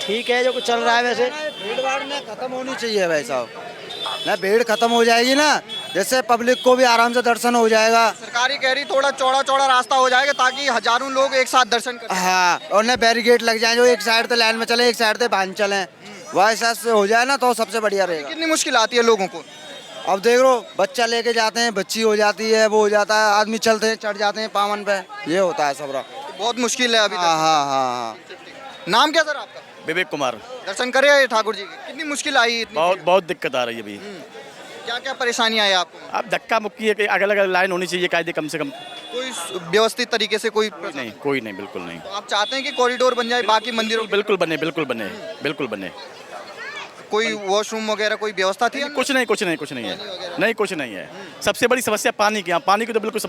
ठीक है जो कुछ चल रहा है। वैसे भीड़ भाड़ में खत्म होनी चाहिए भाई साहब, ना भीड़ खत्म हो जाएगी ना, जैसे पब्लिक को भी आराम से दर्शन हो जाएगा। सरकार ही कह रही थोड़ा चौड़ा चौड़ा रास्ता हो जाएगा ताकि हजारों लोग एक साथ दर्शन करें। हाँ, और ना बैरिकेड लग जाए, जो एक साइड से लाइन में चले, एक साइड से बांध चले, वह हिसाब से हो जाए ना तो सबसे बढ़िया रहेगा। कितनी मुश्किल आती है लोगों को? अब देख लो, बच्चा लेके जाते हैं, बच्ची हो जाती है, वो हो जाता है, आदमी चलते हैं, चढ़ जाते हैं पावन पे, ये होता है सब। बहुत मुश्किल है अभी। हाँ हाँ हाँ। नाम क्या सर आपका? विवेक कुमार। दर्शन करे ठाकुर जी के? कितनी मुश्किल आई? इतनी बहुत दिक्कत आ रही है अभी। क्या क्या परेशानी आई आपको? अब धक्का मुक्की है कि अलग अलग लाइन होनी चाहिए कायदे, कम से कम कोई व्यवस्थित तरीके से कोई नहीं, कोई नहीं, बिल्कुल नहीं। तो आप चाहते हैं कि कॉरिडोर बन जाए बाकी मंदिरों? बिल्कुल बने, बिल्कुल बने, बिल्कुल बने। कोई वॉशरूम वगैरह कोई व्यवस्था थी? कुछ नहीं, कुछ नहीं, कुछ नहीं है, नहीं कुछ नहीं है। सबसे बड़ी समस्या पानी की, यहाँ पानी की तो बिल्कुल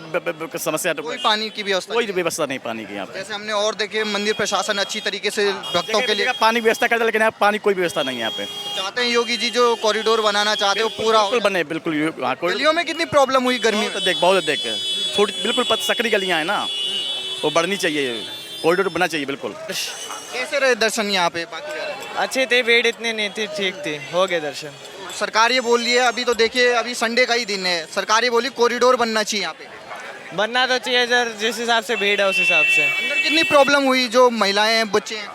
समस्या, तो कोई पानी की व्यवस्था? कोई व्यवस्था नहीं पानी की यहाँ पे। जैसे हमने और देखे मंदिर प्रशासन अच्छी तरीके से भक्तों के लिए पानी व्यवस्था करता है, लेकिन यहाँ पानी कोई व्यवस्था नहीं है यहाँ पे। चाहते हैं योगी जी जो कॉरिडोर बनाना चाहते हो पूरा बिल्कुल बने, बिल्कुल। गलियों में कितनी प्रॉब्लम हुई गर्मी में? देख, बहुत देख, छोटी बिल्कुल सकरी गलियाँ हैं ना, वो बढ़नी चाहिए, कॉरिडोर बनना चाहिए बिल्कुल। कैसे रहे दर्शन यहाँ पे? अच्छे थे, भीड़ इतनी नहीं थी, ठीक थी, हो गए दर्शन। सरकार ये बोल रही है, अभी तो देखिए अभी संडे का ही दिन है, सरकार ये बोली कॉरिडोर बनना चाहिए यहाँ पे। बनना तो चाहिए सर, जिस हिसाब से भीड़ है उस हिसाब से। अंदर कितनी प्रॉब्लम हुई? जो महिलाएं हैं, बच्चे हैं?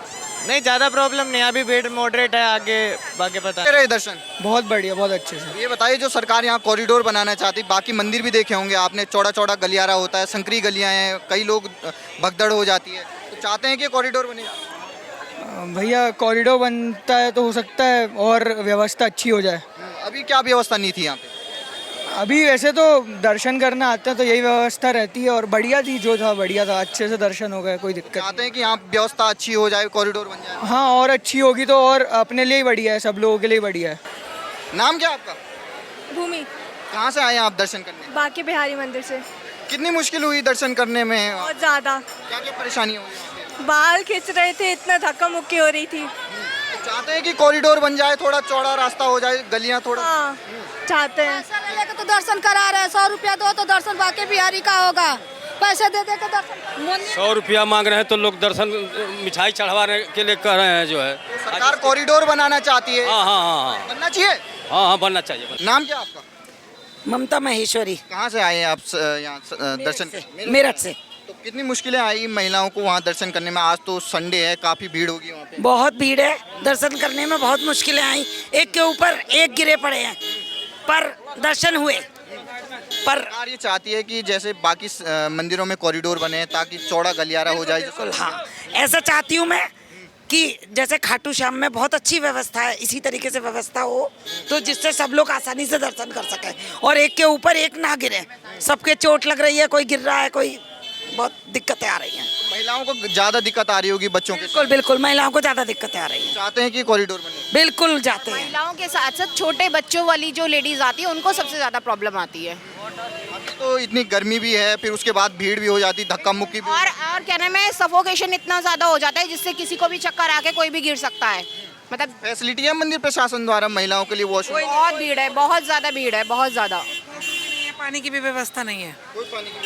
नहीं ज़्यादा प्रॉब्लम नहीं, अभी भीड़ मॉडरेट है, आगे बाकी पता कैसे रहे दर्शन? बहुत बढ़िया, बहुत अच्छे से। ये बताइए जो सरकार यहाँ कॉरिडोर बनाना चाहती, बाकी मंदिर भी देखे होंगे आपने, चौड़ा चौड़ा गलियारा होता है, संकरी गलियाँ हैं, कई लोग भगदड़ हो जाती है, तो चाहते हैं कि कॉरिडोर बने? भैया कॉरिडोर बनता है तो हो सकता है और व्यवस्था अच्छी हो जाए। अभी क्या व्यवस्था नहीं थी यहाँ पे? अभी वैसे तो दर्शन करना आते हैं तो यही व्यवस्था रहती है और बढ़िया थी, जो था बढ़िया था, अच्छे से दर्शन हो गए, कोई दिक्कत नहीं। चाहते हैं कि यहाँ व्यवस्था अच्छी हो जाए, कॉरिडोर बन जाए? हाँ, और अच्छी होगी तो और अपने लिए ही बढ़िया है, सब लोगों के लिए बढ़िया है। नाम क्या आपका? भूमि। कहाँ से आए आप दर्शन करने? बाकी बिहारी मंदिर से। कितनी मुश्किल हुई दर्शन करने में? बहुत ज़्यादा। क्या क्या परेशानी हुई? बाल खींच रहे थे, इतना धक्का मुक्की हो रही थी। चाहते हैं कि कॉरिडोर बन जाए, थोड़ा चौड़ा रास्ता हो जाए, गलियां थोड़ा। हाँ, चाहते हैं। पैसा ले लेके तो दर्शन करा रहे हैं, 100 रुपया दो तो दर्शन बाकी बिहारी का होगा, पैसे दे दे के दर्शन। 100 रुपया मांग रहे हैं तो लोग दर्शन मिठाई चढ़वाने के लिए कह रहे हैं जो है। सरकार कॉरिडोर बनाना चाहती है। हाँ हाँ हाँ बनना चाहिए। हाँ बनना चाहिए। नाम क्या आपका? ममता महेश्वरी। कहाँ से आए हैं आप यहाँ दर्शन? मेरठ से। तो कितनी मुश्किलें आई महिलाओं को वहाँ दर्शन करने में? आज तो संडे है, काफी भीड़ होगी वहाँ पे। बहुत भीड़ है, दर्शन करने में बहुत मुश्किलें आई, एक के ऊपर एक गिरे पड़े हैं, पर दर्शन हुए। पर सरकार ये चाहती है कि जैसे बाकी मंदिरों में कॉरिडोर बने ताकि चौड़ा गलियारा हो जाए। बिल्कुल हाँ, ऐसा चाहती हूँ मैं कि जैसे खाटू श्याम में बहुत अच्छी व्यवस्था है, इसी तरीके से व्यवस्था हो तो जिससे सब लोग आसानी से दर्शन कर सकें और एक के ऊपर एक ना गिरे। सबके चोट लग रही है, कोई गिर रहा है, कोई बहुत दिक्कतें आ रही हैं। महिलाओं को ज्यादा दिक्कत आ रही होगी, बच्चों के? बिल्कुल बिल्कुल, महिलाओं को ज्यादा दिक्कतें आ रही हैं। चाहते हैं कि कॉरिडोर बने? बिल्कुल जाते हैं। महिलाओं के साथ साथ छोटे बच्चों वाली जो लेडीज आती है उनको सबसे ज्यादा प्रॉब्लम आती है। अभी तो इतनी गर्मी भी है, फिर उसके बाद भीड़ भी हो जाती, धक्का मुक्की भी। और क्या नाम है, सफोकेशन इतना ज्यादा हो जाता है जिससे किसी को भी चक्कर आके कोई भी गिर सकता है। मतलब फैसिलिटी है मंदिर प्रशासन द्वारा महिलाओं के लिए वॉशरूम? बहुत भीड़ है, बहुत ज्यादा भीड़ है, बहुत ज्यादा। पानी की भी व्यवस्था नहीं है,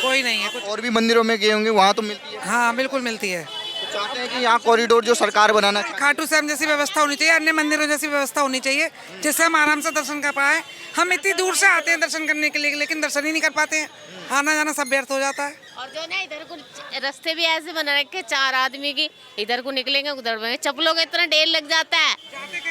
कोई नहीं है। और भी मंदिरों में गए होंगे, वहाँ तो मिलती है? हाँ बिल्कुल मिलती है। तो चाहते हैं कि यहाँ कॉरिडोर जो सरकार बनाना चाहिए। खाटू श्याम जैसी व्यवस्था होनी चाहिए, अन्य मंदिरों जैसी व्यवस्था होनी चाहिए जिससे हम आराम से दर्शन कर पाए। हम इतनी दूर से आते हैं दर्शन करने के लिए, लेकिन दर्शन ही नहीं कर पाते हैं, आना जाना सब व्यर्थ हो जाता है। और जो ना इधर को रास्ते भी ऐसे बना रखे 4 आदमी की, इधर को निकलेंगे उधर में चप्पलों का इतना ढेर लग जाता है।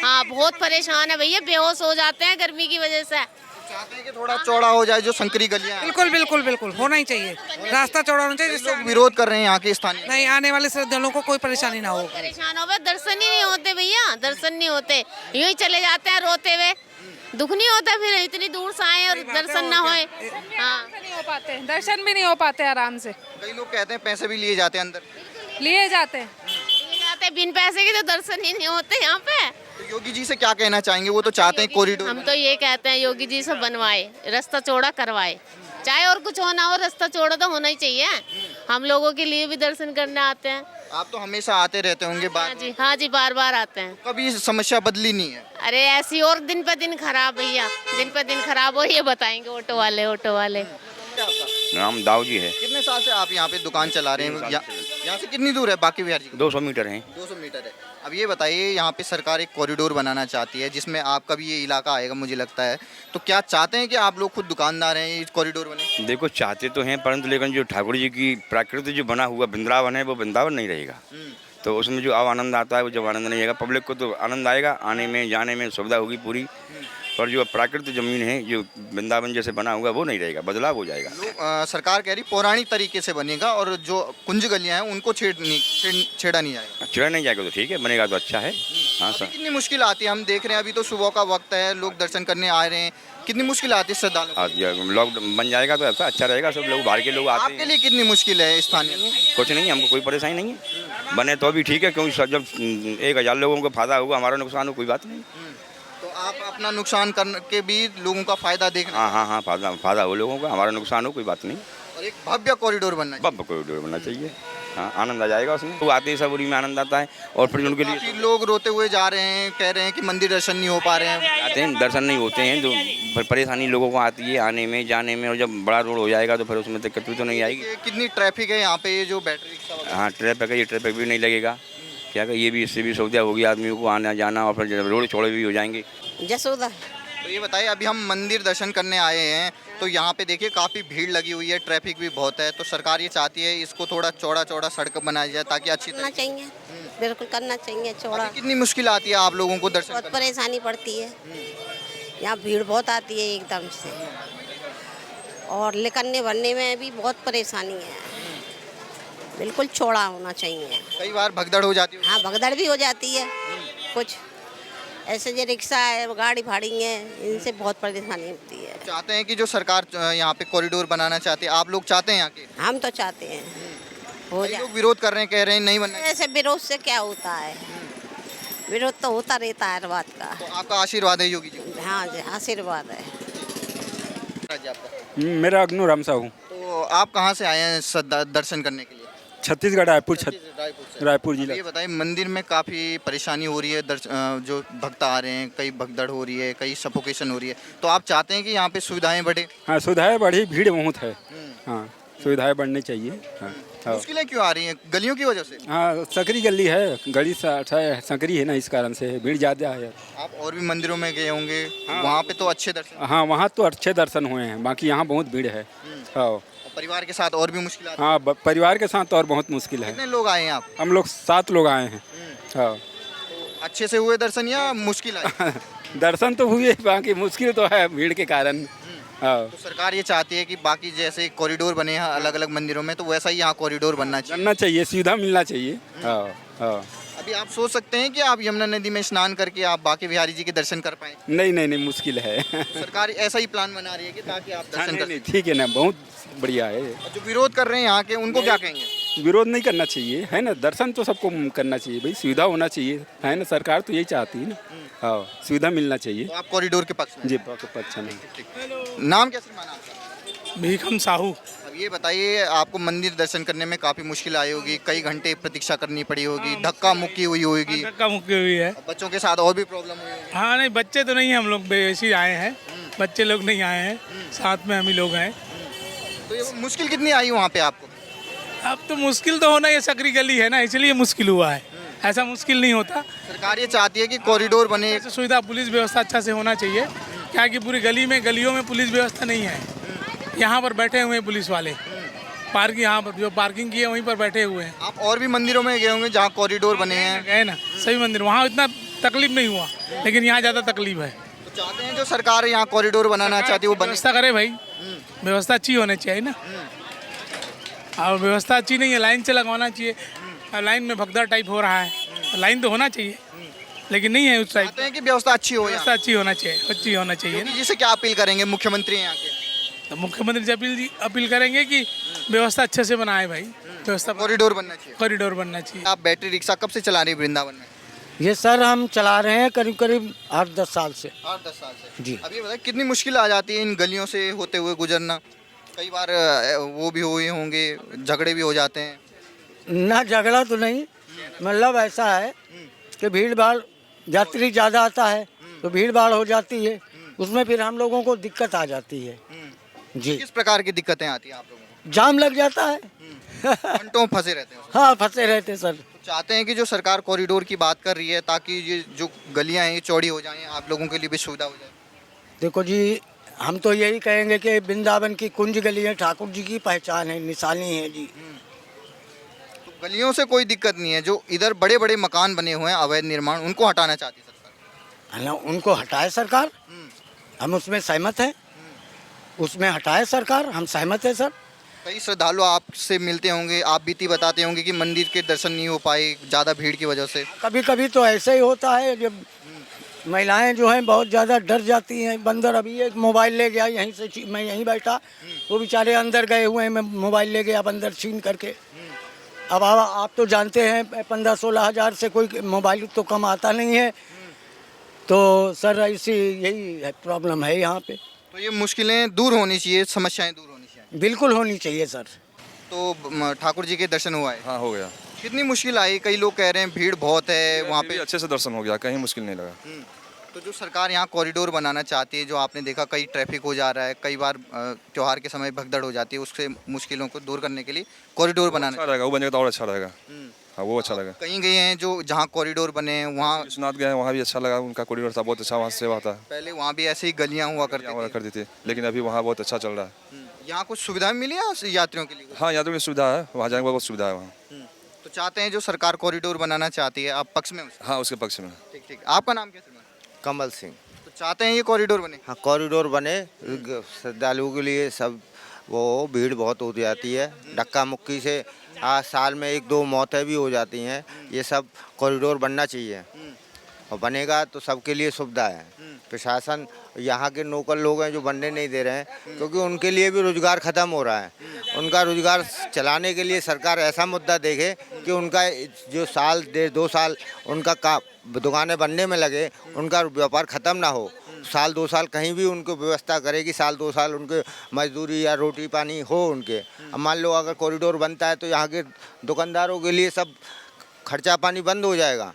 हाँ बहुत परेशान है भैया, बेहोश हो जाते हैं गर्मी की वजह से। चाहते हैं कि थोड़ा चौड़ा हो जाए जो संकरी गलियां। बिल्कुल बिल्कुल बिल्कुल होना ही चाहिए, रास्ता चौड़ा होना चाहिए जिससे लोग विरोध कर रहे हैं यहाँ के स्थानीय। नहीं, आने वाले श्रद्धालुओं को कोई परेशानी ना हो। परेशान हो, दर्शन ही नहीं होते भैया, दर्शन नहीं होते, यूं ही चले जाते हैं रोते हुए। दुख नहीं होता फिर इतनी दूर से आए और दर्शन ना होए। हाँ नहीं हो पाते, दर्शन भी नहीं हो पाते आराम से। कई लोग कहते हैं पैसे भी लिए जाते हैं अंदर। लिए जाते बिन पैसे के तो दर्शन ही नहीं होते यहाँ पे। तो योगी जी से क्या कहना चाहेंगे? वो तो चाहते हैं कॉरिडोर। हम तो ये कहते हैं योगी जी से बनवाए, रास्ता चौड़ा करवाए, चाहे और कुछ होना हो, रास्ता चौड़ा तो होना ही चाहिए। हम लोगों के लिए भी दर्शन करने आते हैं। आप तो हमेशा आते रहते होंगे बार? हाँ जी बार बार आते हैं। कभी समस्या बदली नहीं है? अरे ऐसी और दिन पे दिन खराब भैया, दिन पे दिन खराब हो, ये बताएंगे ऑटो वाले। नाम दाऊ जी है। कितने साल से आप यहाँ पे दुकान चला रहे हैं? यहाँ से कितनी दूर है बाकी बिहार जी? 200 मीटर है। 200 मीटर है। अब ये बताइए, यहाँ पे सरकार एक कॉरिडोर बनाना चाहती है जिसमें आपका भी ये इलाका आएगा मुझे लगता है, तो क्या चाहते हैं कि आप लोग खुद दुकानदार हैं, ये कॉरिडोर बने? देखो चाहते तो हैं, परंतु लेकिन जो ठाकुर जी की प्राकृति जो बना हुआ वृंदावन है वो वृंदावन नहीं रहेगा। तो उसमें जो अब आनंद आता है वो जब आनंद नहीं आएगा, पब्लिक को तो आनंद आएगा, आने में जाने में सुविधा होगी पूरी, पर जो प्राकृतिक जमीन है जो वृंदावन जैसे बना हुआ वो नहीं रहेगा, बदलाव हो जाएगा। सरकार कह रही पौराणिक तरीके से बनेगा और जो कुंज गलियां हैं उनको छेड़ा नहीं जाएगा। छेड़ा नहीं जाएगा तो ठीक है, बनेगा तो अच्छा है। हाँ सर। कितनी मुश्किल आती है, हम देख रहे हैं अभी तो सुबह का वक्त है, लोग दर्शन करने आ रहे हैं, कितनी मुश्किल आती है श्रद्धालुओं? लॉक बन जाएगा तो ऐसा अच्छा रहेगा, सब लोग बाहर के लोग आते हैं। आपके लिए कितनी मुश्किल है स्थानीय? कुछ नहीं, हमको कोई परेशानी नहीं है, बने तो भी ठीक है, क्योंकि जब 1000 लोगों को फायदा होगा, हमारा नुकसान हो, कोई बात नहीं। तो आप अपना नुकसान करके भी लोगों का फायदा देख रहे हैं? हाँ फायदा हो लोगों का, हमारा नुकसान हो, कोई बात नहीं। और एक भव्य कॉरिडोर बनना चाहिए। भव्य कॉरिडोर बनना चाहिए। हाँ आनंद आ जाएगा उसमें, तो आते ही सब उरी में आनंद आता है। और फिर उनके लिए लोग रोते हुए जा रहे हैं, कह रहे हैं कि मंदिर दर्शन नहीं हो पा रहे हैं। आते हैं, दर्शन नहीं होते हैं, तो परेशानी लोगों को आती है आने में जाने में, और जब बड़ा रोड हो जाएगा तो फिर उसमें दिक्कत तो नहीं आएगी। कितनी ट्रैफिक है यहाँ पे, ये जो बैटरी रिक्शा? हाँ ट्रैफिक है, ये ट्रैफिक भी नहीं लगेगा, क्या ये भी, इससे भी सुविधा होगी आदमियों को आना जाना, और फिर रोड चौड़े भी हो जाएंगे। जसोदा। तो ये बताइए, अभी हम मंदिर दर्शन करने आए हैं तो यहाँ पे देखिए काफ़ी भीड़ लगी हुई है, ट्रैफिक भी बहुत है, तो सरकार ये चाहती है इसको थोड़ा चौड़ा सड़क बनाया जाए ताकि अच्छी करना चाहिए, बिल्कुल करना चाहिए चौड़ा। कितनी मुश्किल आती है आप लोगों को दर्शन? बहुत परेशानी पड़ती है, यहाँ भीड़ बहुत आती है एकदम से, और निकलने भरने में भी बहुत परेशानी है, बिल्कुल चौड़ा होना चाहिए। कई बार भगदड़ हो जाती है? हाँ भगदड़ भी हो जाती है, कुछ ऐसे जो रिक्शा है, गाड़ी भाड़ी है, इनसे बहुत परेशानी होती है। चाहते हैं कि जो सरकार यहाँ पे कॉरिडोर बनाना चाहती है, आप लोग चाहते हैं यहाँ के? हम तो चाहते हैं हो जाए। लोग विरोध कर रहे हैं, कह रहे हैं नहीं बनना। ऐसे विरोध से क्या होता है, विरोध तो होता रहता है हर बात का। तो आपका आशीर्वाद है योगी जी? हाँ जी आशीर्वाद है। मेरा अग्नू राम साहू। तो आप कहाँ से आए हैं दर्शन करने के लिए? छत्तीसगढ़ रायपुर जिला। ये बताइए, मंदिर में काफ़ी परेशानी हो रही है, जो भक्त आ रहे हैं, कई भगदड़ हो रही है, कई सफोकेशन हो रही है, तो आप चाहते हैं कि यहाँ पे सुविधाएं बढ़े? हाँ, सुविधाएं बढ़ी, भीड़ बहुत है। हाँ, सुविधाएं बढ़नी चाहिए। हाँ, मुश्किलें क्यों आ रही हैं? गलियों की वजह से? हाँ, सकरी गली है, गली सकरी है ना, इस कारण से भीड़ ज़्यादा है। आप और भी मंदिरों में गए होंगे, वहाँ पे तो अच्छे दर्शन? हाँ, वहाँ तो अच्छे दर्शन हुए हैं, बाकी यहाँ बहुत भीड़ है। हाँ, परिवार के साथ और भी मुश्किल आती है? हाँ, परिवार के साथ और बहुत मुश्किल है। कितने लोग आए हैं आप? हम लोग 7 लोग आए हैं। हाँ, अच्छे से हुए दर्शन या मुश्किल आई? दर्शन तो हुए, बाकी मुश्किल तो है भीड़ के कारण। हाँ, तो सरकार ये चाहती है कि बाकी जैसे कॉरिडोर बने हैं अलग अलग मंदिरों में, तो वैसा ही यहाँ कॉरिडोर बनना चाहिए। सुविधा मिलना चाहिए। हाँ, हाँ। अभी आप सोच सकते हैं कि आप यमुना नदी में स्नान करके आप बांके बिहारी जी के दर्शन कर पाएं? नहीं, मुश्किल है। सरकार ऐसा ही प्लान बना रही है कि ताकि आप दर्शन कर सकें। ठीक है ना, बहुत बढ़िया है। जो विरोध कर रहे हैं यहाँ के, उनको क्या कहेंगे? विरोध नहीं करना चाहिए, है ना, दर्शन तो सबको करना चाहिए भाई, सुविधा होना चाहिए, है ना, सरकार तो यही चाहती है ना। हाँ, सुविधा मिलना चाहिए। तो आप कॉरिडोर के पक्ष में? जी, पक्ष में। नाम क्या श्रीमान आपका? भीखम साहू। अब ये बताइए, आपको मंदिर दर्शन करने में काफ़ी मुश्किल आई होगी, कई घंटे प्रतीक्षा करनी पड़ी होगी, धक्का मुक्की हुई होगी। धक्का मुक्की हुई है। बच्चों के साथ और भी प्रॉब्लम हुई होगी। हाँ, नहीं, बच्चे तो नहीं हैं, हम लोग वैसे ही आए हैं, बच्चे लोग नहीं आए हैं, साथ में हम ही लोग हैं। तो ये मुश्किल कितनी आई वहाँ पे आपको? अब तो मुश्किल तो होना, ये सकरी गली है ना, इसलिए मुश्किल हुआ है, ऐसा मुश्किल नहीं होता। सरकार ये चाहती है कि कॉरिडोर बने, सुविधा, पुलिस व्यवस्था अच्छा से होना चाहिए, क्या कि पूरी गलियों में पुलिस व्यवस्था नहीं है। यहाँ पर बैठे हुए हैं पुलिस वाले, पार्क यहाँ पर जो पार्किंग की है वहीं पर बैठे हुए हैं। आप और भी मंदिरों में गए होंगे जहाँ कॉरिडोर बने हैं? गए ना, सभी मंदिर, वहाँ इतना तकलीफ नहीं हुआ, लेकिन यहाँ ज़्यादा तकलीफ है। तो चाहते हैं जो सरकार यहाँ कॉरिडोर बनाना चाहती है वो व्यवस्था करे भाई, व्यवस्था अच्छी होनी चाहिए ना। और व्यवस्था अच्छी नहीं है, लाइन से लगवाना चाहिए, लाइन में भगदड़ टाइप हो रहा है, तो लाइन तो होना चाहिए, लेकिन नहीं है उस टाइप। चाहते हैं कि व्यवस्था अच्छी हो, व्यवस्था अच्छी होना चाहिए, अच्छी होना चाहिए। जिसे क्या अपील करेंगे मुख्यमंत्री यहाँ के? तो मुख्यमंत्री से अपील करेंगे कि व्यवस्था अच्छे से बनाए भाई, व्यवस्था, कॉरिडोर बनना चाहिए। कॉरिडोर बनना चाहिए। आप बैटरी रिक्शा कब से चला रहे हैं वृंदावन में? ये सर हम चला रहे हैं करीब 8-10 साल से। 8-10 साल से जी। अब ये बताइए, कितनी मुश्किल आ जाती है इन गलियों से होते हुए गुजरना? कई बार वो भी हुए होंगे, झगड़े भी हो जाते हैं? ना, झगड़ा तो नहीं, मतलब ऐसा है कि भीड़ भाड़, यात्री ज़्यादा आता है तो भीड़ भाड़ हो जाती है, उसमें फिर हम लोगों को दिक्कत आ जाती है। जी। किस प्रकार की दिक्कतें आती हैं आप लोगों को? जाम लग जाता है। घंटों फंसे रहते हैं। हाँ, फंसे रहते सर। तो चाहते हैं कि जो सरकार कॉरिडोर की बात कर रही है, ताकि ये जो गलियां हैं ये चौड़ी हो जाएं, आप लोगों के लिए भी सुविधा हो जाए। देखो जी, हम तो यही कहेंगे कि वृंदावन की कुंज गली है, ठाकुर जी की पहचान है, निशानी है जी। तो गलियों से कोई दिक्कत नहीं है, जो इधर बड़े बड़े मकान बने हुए हैं अवैध निर्माण, उनको हटाना चाहती है सरकार। है ना, उनको हटाए सरकार, हम उसमें सहमत हैं, उसमें हटाए सरकार, हम सहमत हैं सर। कई श्रद्धालु आपसे मिलते होंगे, आप बीती बताते होंगे कि मंदिर के दर्शन नहीं हो पाए ज़्यादा भीड़ की वजह से। कभी कभी तो ऐसे ही होता है, जब महिलाएं जो हैं बहुत ज़्यादा डर जाती हैं। बंदर अभी एक मोबाइल ले गया यहीं से, मैं यहीं बैठा, वो बेचारे अंदर गए हुए हैं, मैं मोबाइल ले गया बंदर छीन करके। अब आप तो जानते हैं 15-16 हज़ार से कोई मोबाइल तो कम आता नहीं है, तो सर ऐसी यही प्रॉब्लम है यहाँ पे। तो ये मुश्किलें दूर होनी चाहिए, समस्याएं दूर होनी चाहिए। बिल्कुल होनी चाहिए सर। तो ठाकुर जी के दर्शन हुआ है? हाँ, हो गया। कितनी मुश्किल आई? कई लोग कह रहे हैं भीड़ बहुत है वहाँ पे। अच्छे से दर्शन हो गया, कहीं मुश्किल नहीं लगा। तो जो सरकार यहाँ कॉरिडोर बनाना चाहती है, जो आपने देखा कई ट्रैफिक हो जा रहा है, कई बार त्योहार के समय भगदड़ हो जाती है, उससे मुश्किलों को दूर करने के लिए कॉरिडोर बनाना अच्छा रहेगा, वो बनेगा तो और अच्छा रहेगा। हाँ, वो अच्छा लगा। कहीं गए हैं जो जहाँ कॉरिडोर बने हैं, वहाँ विश्वनाथ गए हैं, वहाँ भी अच्छा लगा, उनका कॉरिडोर था बहुत अच्छा, वहाँ से सेवा था। पहले वहाँ भी ऐसे ही गलियाँ हुआ करती थी, लेकिन अभी वहाँ बहुत अच्छा चल रहा है। यहाँ कुछ सुविधाएं मिली है यात्रियों के लिए? हाँ, यात्रियों की सुविधा है, वहाँ जाने के बाद बहुत सुविधा है वहाँ। तो चाहते हैं जो सरकार कॉरिडोर बनाना चाहती है, आप पक्ष में? हाँ, उसके पक्ष में। ठीक। आपका नाम क्या है? कमल सिंह। तो चाहते हैं ये कॉरिडोर बने? हाँ, कॉरिडोर बने, श्रद्धालुओं के लिए सब, वो भीड़ बहुत हो जाती है, धक्का मुक्की से आज साल में 1-2 मौतें भी हो जाती हैं। ये सब कॉरिडोर बनना चाहिए, और बनेगा तो सबके लिए सुविधा है। प्रशासन यहाँ के लोकल लोग हैं जो बनने नहीं दे रहे हैं, क्योंकि उनके लिए भी रोजगार ख़त्म हो रहा है। उनका रोजगार चलाने के लिए सरकार ऐसा मुद्दा देखे कि उनका जो साल 1.5-2 साल उनका दुकानें बनने में लगे, उनका व्यापार ख़त्म ना हो, साल 2 साल कहीं भी उनको व्यवस्था करेगी, साल 2 साल उनके मजदूरी या रोटी पानी हो उनके। अब मान लो अगर कॉरिडोर बनता है तो यहाँ के दुकानदारों के लिए सब खर्चा पानी बंद हो जाएगा।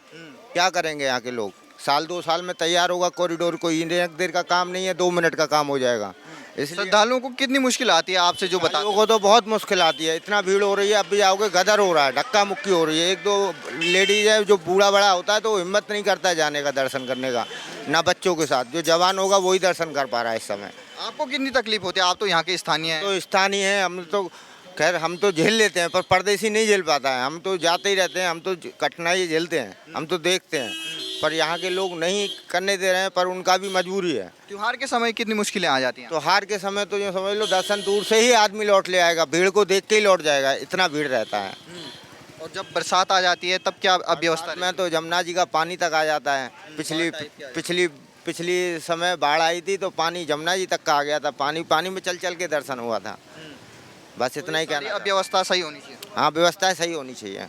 क्या करेंगे यहाँ के लोग? साल 2 साल में तैयार होगा कॉरिडोर, कोई एक देर का काम नहीं है, 2 मिनट का काम हो जाएगा। इसलिए श्रद्धालुओं को कितनी मुश्किल आती है आपसे जो बता? लोगों को तो बहुत मुश्किल आती है, इतना भीड़ हो रही है। अब भी जाओगे गदर हो रहा है, धक्का मुक्की हो रही है। 1-2 लेडीज है जो बूढ़ा बड़ा होता है तो हिम्मत नहीं करता है जाने का, दर्शन करने का, ना बच्चों के साथ। जो जवान होगा वही दर्शन कर पा रहा है इस समय। आपको कितनी तकलीफ होती है? आप तो यहाँ के स्थानीय हैं। तो स्थानीय हैं हम तो, खैर हम तो झेल लेते हैं, पर परदेसी नहीं झेल पाता है। हम तो जाते ही रहते हैं, हम तो कठिनाई झेलते हैं, हम तो देखते हैं, पर यहाँ के लोग नहीं करने दे रहे हैं, पर उनका भी मजबूरी है। त्योहार के समय कितनी मुश्किलें आ जाती हैं? त्योहार के समय तो यूँ समझ लो दर्शन दूर से ही आदमी लौट ले आएगा, भीड़ को देख के ही लौट जाएगा, इतना भीड़ रहता है। और जब बरसात आ जाती है तब क्या अव्यवस्था? में तो जमुना जी का पानी तक आ जाता है। पिछली समय बाढ़ आई थी तो पानी जमुना जी तक का आ गया था। पानी में चल चल के दर्शन हुआ था। बस इतना ही कहना। अव्यवस्था सही होनी चाहिए। हाँ, व्यवस्था सही होनी चाहिए।